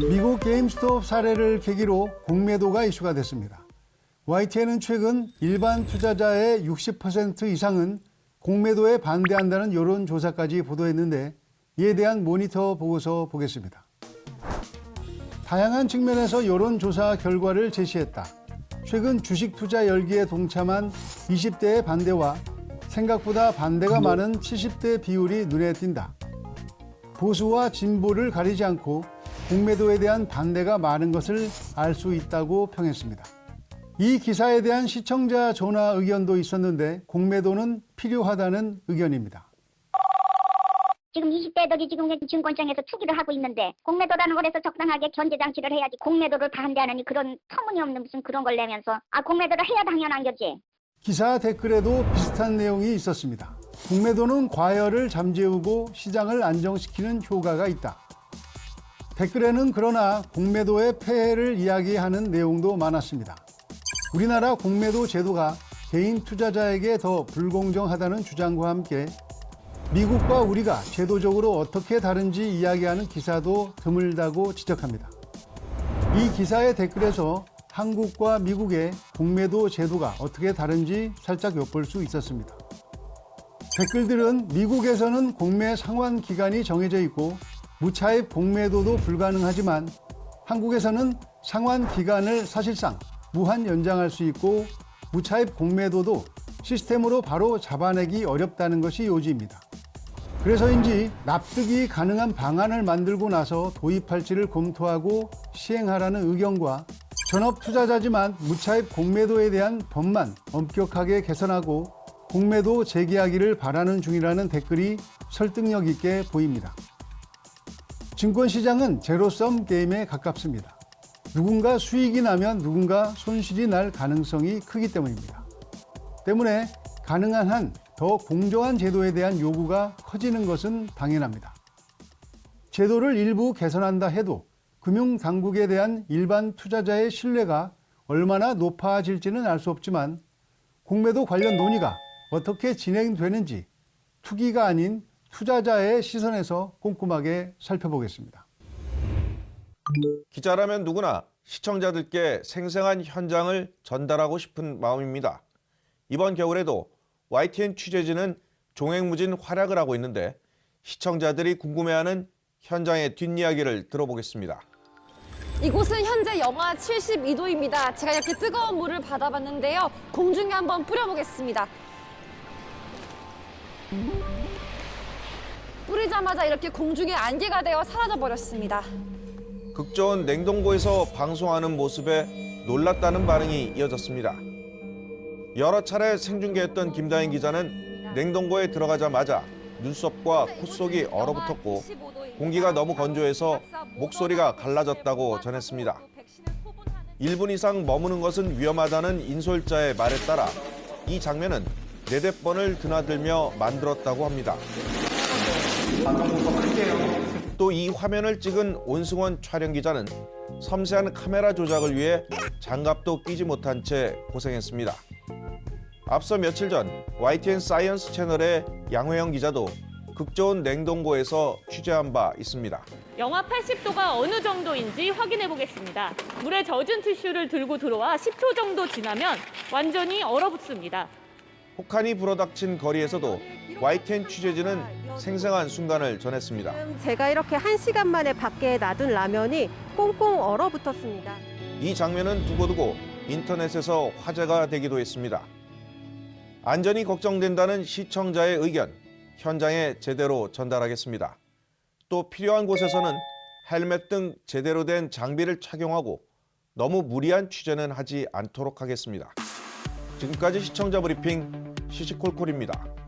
미국 게임스톱 사례를 계기로 공매도가 이슈가 됐습니다. YTN은 최근 일반 투자자의 60% 이상은 공매도에 반대한다는 여론조사까지 보도했는데 이에 대한 모니터 보고서 보겠습니다. 다양한 측면에서 여론조사 결과를 제시했다. 최근 주식 투자 열기에 동참한 20대의 반대와 생각보다 반대가 많은 70대 비율이 눈에 띈다. 보수와 진보를 가리지 않고 공매도에 대한 반대가 많은 것을 알 수 있다고 평했습니다. 이 기사에 대한 시청자 전화 의견도 있었는데 공매도는 필요하다는 의견입니다. 지금 20대들이 지금 증권장에서 투기를 하고 있는데 공매도라는 걸 해서 적당하게 견제 장치를 해야지 공매도를 반대하느니 그런 터무니없는 무슨 그런 걸 내면서 공매도를 해야 당연한 거지. 기사 댓글에도 비슷한 내용이 있었습니다. 공매도는 과열을 잠재우고 시장을 안정시키는 효과가 있다. 댓글에는 그러나 공매도의 폐해를 이야기하는 내용도 많았습니다. 우리나라 공매도 제도가 개인 투자자에게 더 불공정하다는 주장과 함께 미국과 우리가 제도적으로 어떻게 다른지 이야기하는 기사도 드물다고 지적합니다. 이 기사의 댓글에서 한국과 미국의 공매도 제도가 어떻게 다른지 살짝 엿볼 수 있었습니다. 댓글들은 미국에서는 공매 상환 기간이 정해져 있고 무차입 공매도도 불가능하지만 한국에서는 상환 기간을 사실상 무한 연장할 수 있고 무차입 공매도도 시스템으로 바로 잡아내기 어렵다는 것이 요지입니다. 그래서인지 납득이 가능한 방안을 만들고 나서 도입할지를 검토하고 시행하라는 의견과 전업 투자자지만 무차입 공매도에 대한 법만 엄격하게 개선하고 공매도 재개하기를 바라는 중이라는 댓글이 설득력 있게 보입니다. 증권시장은 제로섬 게임에 가깝습니다. 누군가 수익이 나면 누군가 손실이 날 가능성이 크기 때문입니다. 때문에 가능한 한 더 공정한 제도에 대한 요구가 커지는 것은 당연합니다. 제도를 일부 개선한다 해도 금융당국에 대한 일반 투자자의 신뢰가 얼마나 높아질지는 알 수 없지만 공매도 관련 논의가 어떻게 진행되는지 투기가 아닌 투자자의 시선에서 꼼꼼하게 살펴보겠습니다. 기자라면 누구나 시청자들께 생생한 현장을 전달하고 싶은 마음입니다. 이번 겨울에도 YTN 취재진은 종횡무진 활약을 하고 있는데 시청자들이 궁금해하는 현장의 뒷이야기를 들어보겠습니다. 이곳은 현재 영하 72도입니다. 제가 이렇게 뜨거운 물을 받아봤는데요. 공중에 한번 뿌려보겠습니다. 뿌리자마자 이렇게 공중에 안개가 되어 사라져버렸습니다. 극좋은 냉동고에서 방송하는 모습에 놀랐다는 반응이 이어졌습니다. 여러 차례 생중계했던 김다인 기자는 냉동고에 들어가자마자 눈썹과 콧속이 얼어붙었고 공기가 너무 건조해서 목소리가 갈라졌다고 전했습니다. 1분 이상 머무는 것은 위험하다는 인솔자의 말에 따라 이 장면은 4대번을 드나들며 만들었다고 합니다. 또 이 화면을 찍은 온승원 촬영기자는 섬세한 카메라 조작을 위해 장갑도 끼지 못한 채 고생했습니다. 앞서 며칠 전 YTN 사이언스 채널의 양회영 기자도 극좋은 냉동고에서 취재한 바 있습니다. 영하 80도가 어느 정도인지 확인해 보겠습니다. 물에 젖은 티슈를 들고 들어와 10초 정도 지나면 완전히 얼어붙습니다. 혹한이 불어닥친 거리에서도 YTN 취재진은 생생한 순간을 전했습니다. 제가 이렇게 1시간 만에 밖에 놔둔 라면이 꽁꽁 얼어붙었습니다. 이 장면은 두고두고 인터넷에서 화제가 되기도 했습니다. 안전이 걱정된다는 시청자의 의견, 현장에 제대로 전달하겠습니다. 또 필요한 곳에서는 헬멧 등 제대로 된 장비를 착용하고 너무 무리한 취재는 하지 않도록 하겠습니다. 지금까지 시청자 브리핑 시시콜콜입니다.